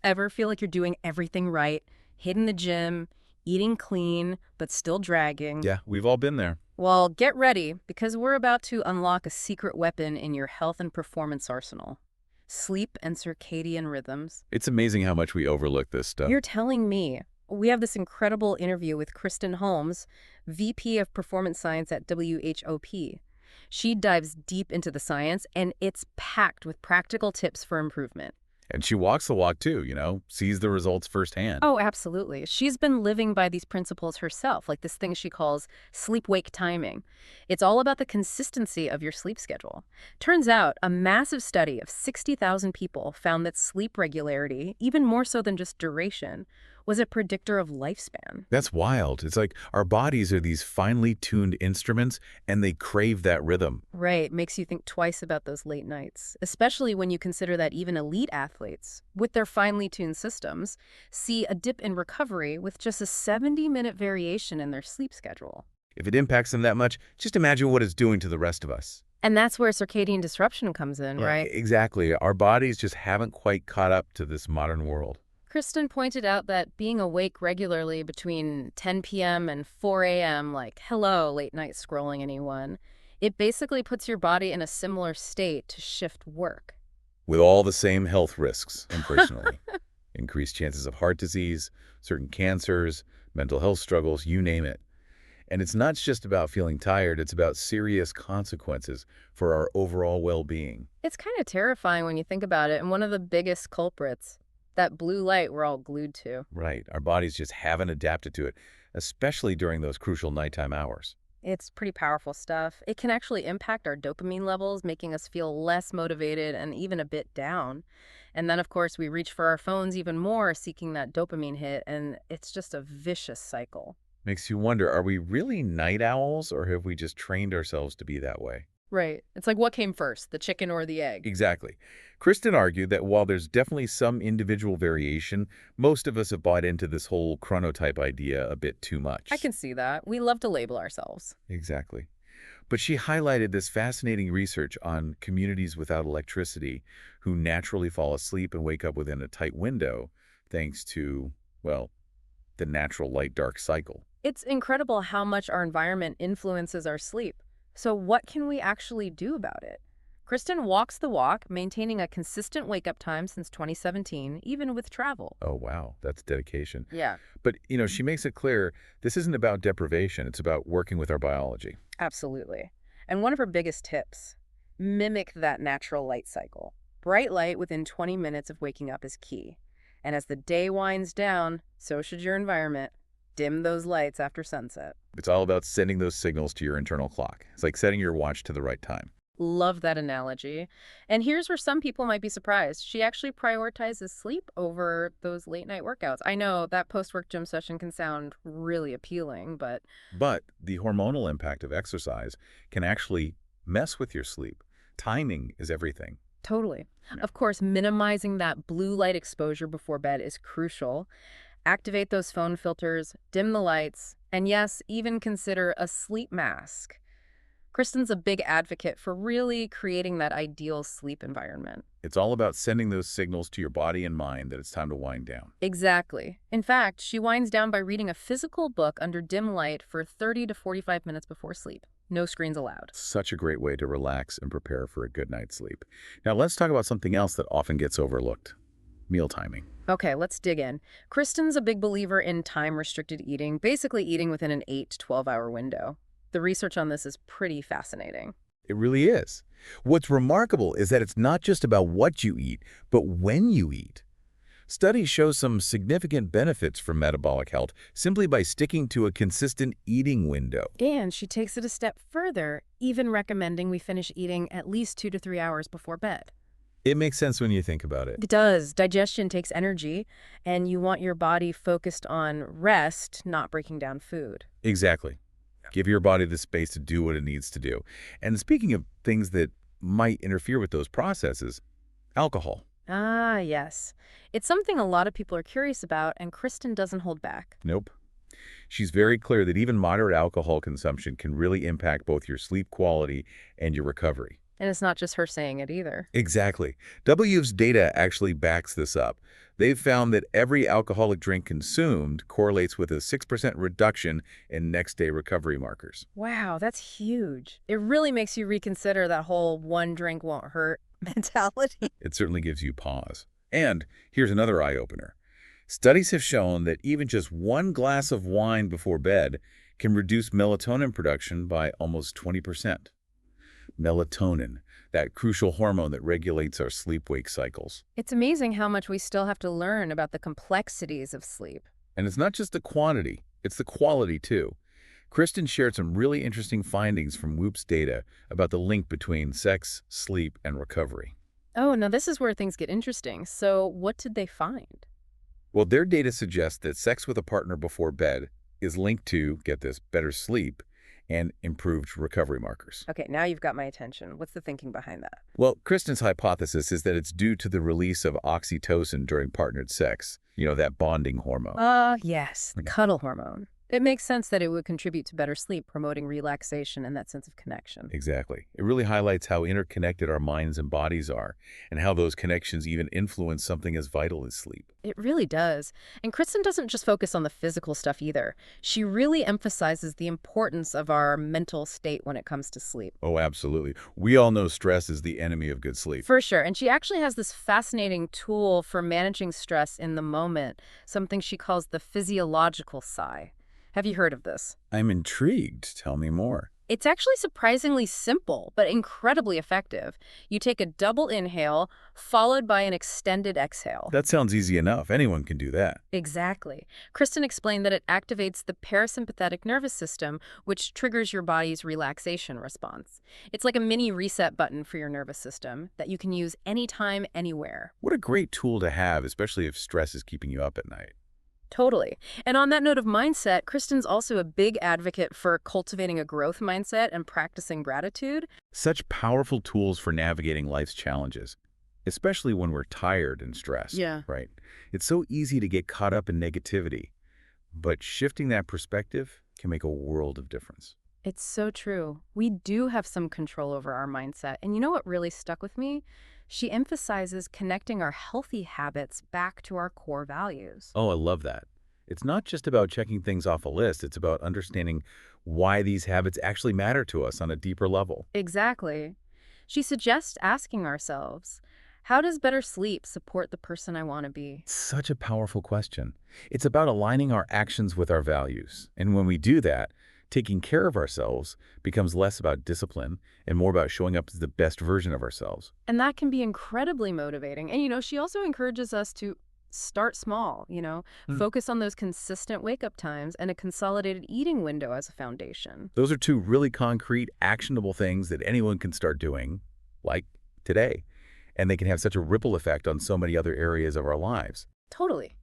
Ever feel like you're doing everything right, hitting the gym, eating clean, but still dragging? Yeah, we've all been there. Well, get ready, because we're about to unlock a secret weapon in your health and performance arsenal. Sleep and circadian rhythms. It's amazing how much we overlook this stuff. You're telling me. We have this incredible interview with Kristen Holmes, VP of Performance Science at WHOP. She dives deep into the science, and it's packed with practical tips for improvement. And she walks the walk too, sees the results firsthand. Oh, absolutely. She's been living by these principles herself, like this thing she calls sleep-wake timing. It's all about the consistency of your sleep schedule. Turns out, a massive study of 60,000 people found that sleep regularity, even more so than just duration, was a predictor of lifespan. That's wild. It's like our bodies are these finely tuned instruments and they crave that rhythm. Right, makes you think twice about those late nights, especially when you consider that even elite athletes, with their finely tuned systems, see a dip in recovery with just a 70-minute variation in their sleep schedule. If it impacts them that much, just imagine what it's doing to the rest of us. And that's where circadian disruption comes in, Yeah, right? exactly. Our bodies just haven't quite caught up to this modern world. Kristen pointed out that being awake regularly between 10 p.m. and 4 a.m., like, hello, late night scrolling anyone, it basically puts your body in a similar state to shift work. With all the same health risks, unfortunately. Increased chances of heart disease, certain cancers, mental health struggles, you name it. And it's not just about feeling tired, it's about serious consequences for our overall well-being. It's kind of terrifying when you think about it, and one of the biggest culprits, that blue light we're all glued to. Right. Our bodies just haven't adapted to it, especially during those crucial nighttime hours. It's pretty powerful stuff. It can actually impact our dopamine levels, making us feel less motivated and even a bit down. And then, of course, we reach for our phones even more, seeking that dopamine hit, and it's just a vicious cycle. Makes you wonder, are we really night owls or have we just trained ourselves to be that way? Right. It's like, what came first, the chicken or the egg? Exactly. Kristen argued that while there's definitely some individual variation, most of us have bought into this whole chronotype idea a bit too much. I can see that. We love to label ourselves. Exactly. But she highlighted this fascinating research on communities without electricity who naturally fall asleep and wake up within a tight window thanks to, well, the natural light-dark cycle. It's incredible how much our environment influences our sleep. So what can we actually do about it? Kristen walks the walk, maintaining a consistent wake-up time since 2017, even with travel. Oh, wow, that's dedication. Yeah, But, she makes it clear this isn't about deprivation. It's about working with our biology. absolutely. And one of her biggest tips, mimic that natural light cycle. Bright light within 20 minutes of waking up is key. And as the day winds down, so should your environment. Dim those lights after sunset. It's all about sending those signals to your internal clock. It's like setting your watch to the right time. Love that analogy. And here's where some people might be surprised. She actually prioritizes sleep over those late night workouts. I know that post-work gym session can sound really appealing, but But the hormonal impact of exercise can actually mess with your sleep. Timing is everything. totally. Yeah. Of course, minimizing that blue light exposure before bed is crucial. Activate those phone filters, dim the lights, and yes, even consider a sleep mask. Kristen's a big advocate for really creating that ideal sleep environment. It's all about sending those signals to your body and mind that it's time to wind down. Exactly. In fact, she winds down by reading a physical book under dim light for 30 to 45 minutes before sleep. No screens allowed. Such a great way to relax and prepare for a good night's sleep. Now let's talk about something else that often gets overlooked. Meal timing. Okay, let's dig in. Kristen's a big believer in time-restricted eating, basically eating within an 8 to 12-hour window. The research on this is pretty fascinating. It really is. What's remarkable is that it's not just about what you eat, but when you eat. Studies show some significant benefits for metabolic health simply by sticking to a consistent eating window. And she takes it a step further, even recommending we finish eating at least 2 to 3 hours before bed. It makes sense when you think about it. It does. Digestion takes energy, and you want your body focused on rest, not breaking down food. Exactly. Give your body the space to do what it needs to do. And speaking of things that might interfere with those processes, alcohol. Ah, yes. It's something a lot of people are curious about, and Kristen doesn't hold back. Nope. She's very clear that even moderate alcohol consumption can really impact both your sleep quality and your recovery. And it's not just her saying it either. Exactly. W's data actually backs this up. They've found that every alcoholic drink consumed correlates with a 6% reduction in next-day recovery markers. Wow, that's huge. It really makes you reconsider that whole one drink won't hurt mentality. It certainly gives you pause. And here's another eye-opener. Studies have shown that even just one glass of wine before bed can reduce melatonin production by almost 20%. Melatonin, that crucial hormone that regulates our sleep-wake cycles. It's amazing how much we still have to learn about the complexities of sleep. And it's not just the quantity, it's the quality too. Kristen shared some really interesting findings from Whoop's data about the link between sex, sleep, and recovery. Oh, now this is where things get interesting. So what did they find? Well, their data suggests that sex with a partner before bed is linked to, get this, better sleep and improved recovery markers. Okay, now you've got my attention. What's the thinking behind that? Well, Kristen's hypothesis is that it's due to the release of oxytocin during partnered sex, that bonding hormone. Yes, the cuddle hormone. It makes sense that it would contribute to better sleep, promoting relaxation and that sense of connection. Exactly. It really highlights how interconnected our minds and bodies are, and how those connections even influence something as vital as sleep. It really does. And Kristen doesn't just focus on the physical stuff either. She really emphasizes the importance of our mental state when it comes to sleep. Oh, absolutely. We all know stress is the enemy of good sleep. For sure. And she actually has this fascinating tool for managing stress in the moment, something she calls the physiological sigh. Have you heard of this? I'm intrigued. Tell me more. It's actually surprisingly simple, but incredibly effective. You take a double inhale, followed by an extended exhale. That sounds easy enough. Anyone can do that. Exactly. Kristen explained that it activates the parasympathetic nervous system, which triggers your body's relaxation response. It's like a mini reset button for your nervous system that you can use anytime, anywhere. What a great tool to have, especially if stress is keeping you up at night. Totally. And on that note of mindset, Kristen's also a big advocate for cultivating a growth mindset and practicing gratitude. Such powerful tools for navigating life's challenges, especially when we're tired and stressed. Yeah. Right? It's so easy to get caught up in negativity, but shifting that perspective can make a world of difference. It's so true. We do have some control over our mindset. And you know what really stuck with me? She emphasizes connecting our healthy habits back to our core values. Oh, I love that. It's not just about checking things off a list. It's about understanding why these habits actually matter to us on a deeper level. Exactly. She suggests asking ourselves, how does better sleep support the person I want to be? Such a powerful question. It's about aligning our actions with our values. And when we do that, taking care of ourselves becomes less about discipline and more about showing up as the best version of ourselves. And that can be incredibly motivating. And she also encourages us to start small, focus on those consistent wake-up times and a consolidated eating window as a foundation. Those are two really concrete, actionable things that anyone can start doing, like today. And they can have such a ripple effect on so many other areas of our lives. Totally.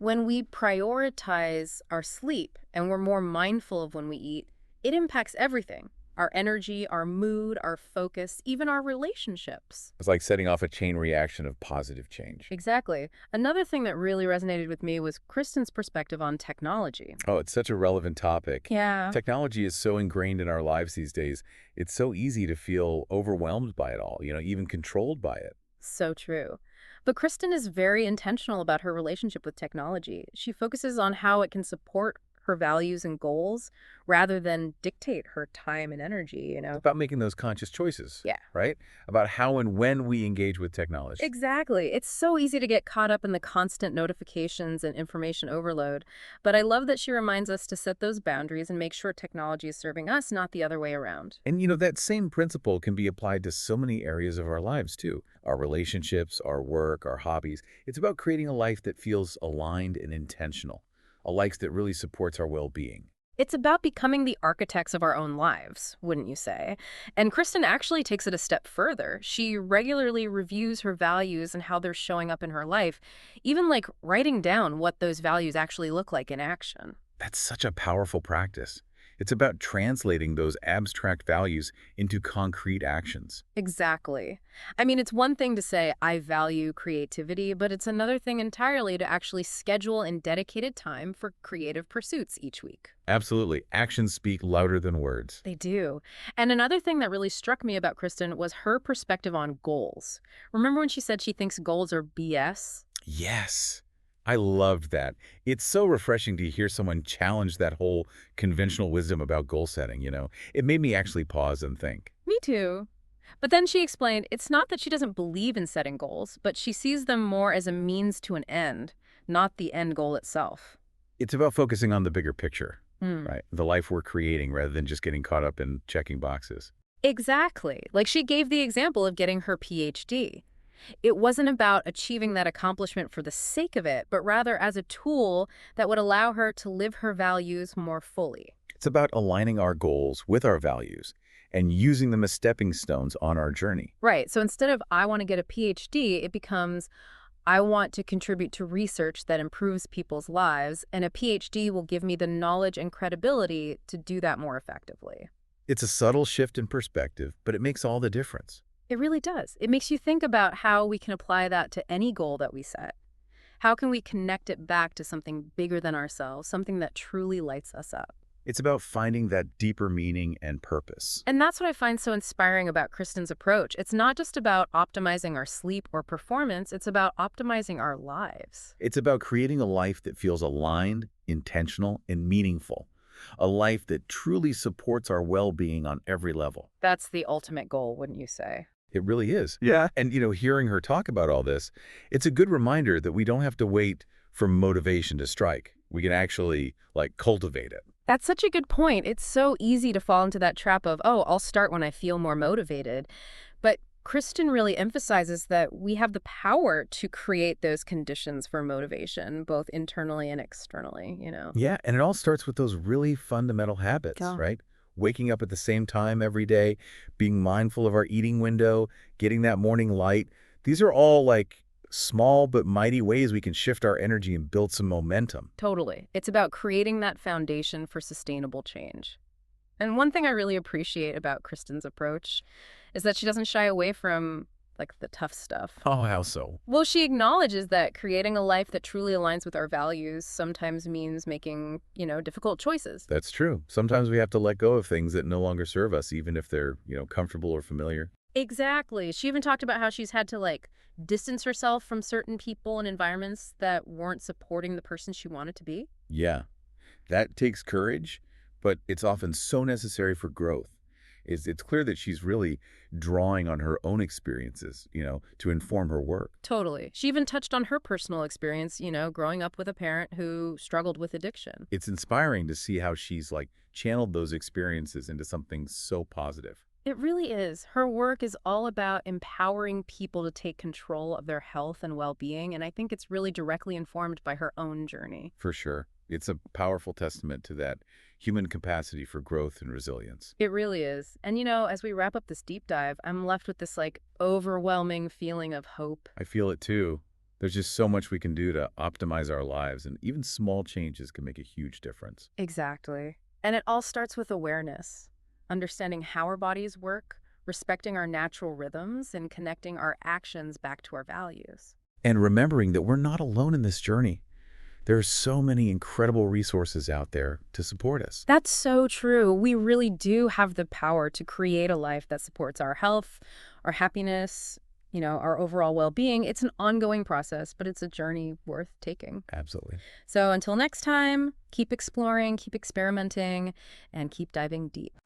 When we prioritize our sleep and we're more mindful of when we eat, it impacts everything. Our energy, our mood, our focus, even our relationships. It's like setting off a chain reaction of positive change. Exactly. Another thing that really resonated with me was Kristen's perspective on technology. Oh, it's such a relevant topic. Yeah. Technology is so ingrained in our lives these days. It's so easy to feel overwhelmed by it all, even controlled by it. So true. But Kristen is very intentional about her relationship with technology. She focuses on how it can support her values and goals rather than dictate her time and energy, It's about making those conscious choices. Yeah. Right? About how and when we engage with technology. Exactly. It's so easy to get caught up in the constant notifications and information overload. But I love that she reminds us to set those boundaries and make sure technology is serving us, not the other way around. And that same principle can be applied to so many areas of our lives too. Our relationships, our work, our hobbies. It's about creating a life that feels aligned and intentional. A life that really supports our well-being. It's about becoming the architects of our own lives, wouldn't you say? And Kristen actually takes it a step further. She regularly reviews her values and how they're showing up in her life, even like writing down what those values actually look like in action. That's such a powerful practice. It's about translating those abstract values into concrete actions. Exactly. I mean, it's one thing to say, I value creativity, but it's another thing entirely to actually schedule and dedicated time for creative pursuits each week. Absolutely. Actions speak louder than words. They do. And another thing that really struck me about Kristen was her perspective on goals. Remember when she said she thinks goals are BS? Yes. I loved that. It's so refreshing to hear someone challenge that whole conventional wisdom about goal setting. It made me actually pause and think. Me too. But then she explained it's not that she doesn't believe in setting goals, but she sees them more as a means to an end, not the end goal itself. It's about focusing on the bigger picture, Hmm. right? The life we're creating rather than just getting caught up in checking boxes. Exactly. Like she gave the example of getting her PhD. It wasn't about achieving that accomplishment for the sake of it, but rather as a tool that would allow her to live her values more fully. It's about aligning our goals with our values and using them as stepping stones on our journey. Right. So instead of I want to get a PhD, it becomes I want to contribute to research that improves people's lives, and a PhD will give me the knowledge and credibility to do that more effectively. It's a subtle shift in perspective, but it makes all the difference. It really does. It makes you think about how we can apply that to any goal that we set. How can we connect it back to something bigger than ourselves, something that truly lights us up? It's about finding that deeper meaning and purpose. And that's what I find so inspiring about Kristen's approach. It's not just about optimizing our sleep or performance, it's about optimizing our lives. It's about creating a life that feels aligned, intentional, and meaningful. A life that truly supports our well-being on every level. That's the ultimate goal, wouldn't you say? It really is. Yeah. And, hearing her talk about all this, it's a good reminder that we don't have to wait for motivation to strike. We can actually, cultivate it. That's such a good point. It's so easy to fall into that trap of, oh, I'll start when I feel more motivated. But Kristen really emphasizes that we have the power to create those conditions for motivation, both internally and externally. Yeah, and it all starts with those really fundamental habits, Yeah. right? Waking up at the same time every day, being mindful of our eating window, getting that morning light. These are all small but mighty ways we can shift our energy and build some momentum. Totally. It's about creating that foundation for sustainable change. And one thing I really appreciate about Kristen's approach is that she doesn't shy away from the tough stuff. Oh, how so? Well, she acknowledges that creating a life that truly aligns with our values sometimes means making, difficult choices. That's true. Sometimes we have to let go of things that no longer serve us, even if they're, comfortable or familiar. Exactly. She even talked about how she's had to distance herself from certain people and environments that weren't supporting the person she wanted to be. Yeah, that takes courage, but it's often so necessary for growth. It's clear that she's really drawing on her own experiences, to inform her work. Totally. She even touched on her personal experience, growing up with a parent who struggled with addiction. It's inspiring to see how she's channeled those experiences into something so positive. It really is. Her work is all about empowering people to take control of their health and well-being, and I think it's really directly informed by her own journey. For sure. It's a powerful testament to that human capacity for growth and resilience. It really is. And as we wrap up this deep dive, I'm left with this overwhelming feeling of hope. I feel it too. There's just so much we can do to optimize our lives, and even small changes can make a huge difference. Exactly. And it all starts with awareness, understanding how our bodies work, respecting our natural rhythms, and connecting our actions back to our values. And remembering that we're not alone in this journey. There are so many incredible resources out there to support us. That's so true. We really do have the power to create a life that supports our health, our happiness, our overall well-being. It's an ongoing process, but it's a journey worth taking. Absolutely. So until next time, keep exploring, keep experimenting, and keep diving deep.